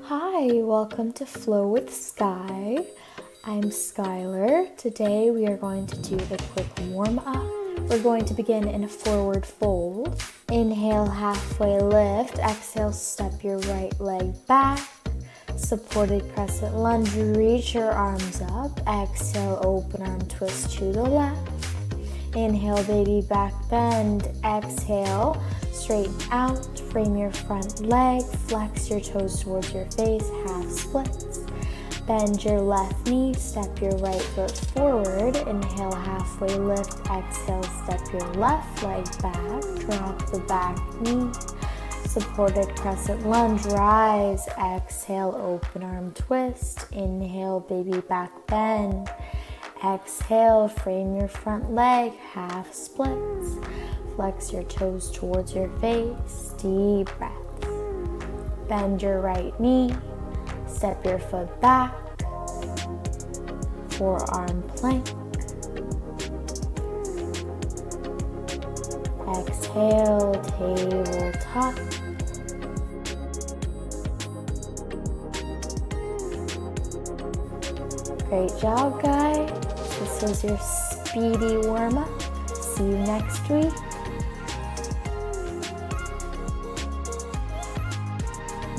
Hi, welcome to Flow with Sky. I'm Skylar. Today we are going to do the quick warm up. We're going to begin in a forward fold. Inhale, halfway lift. Exhale, step your right leg back. Supported crescent lunge, reach your arms up. Exhale, open arm twist to the left. Inhale, baby back bend. Exhale, straighten out. Frame your front leg. Flex your toes towards your face. Half splits. Bend your left knee. Step your right foot forward. Inhale, halfway lift. Exhale, step your left leg back. Drop the back knee. Supported crescent lunge, rise. Exhale, open arm twist. Inhale, baby back bend. Exhale, frame your front leg, half splits. Flex your toes towards your face, deep breaths. Bend your right knee, step your foot back. Forearm plank. Exhale, tabletop. Great job, guys. This was your speedy warm up. See you next week.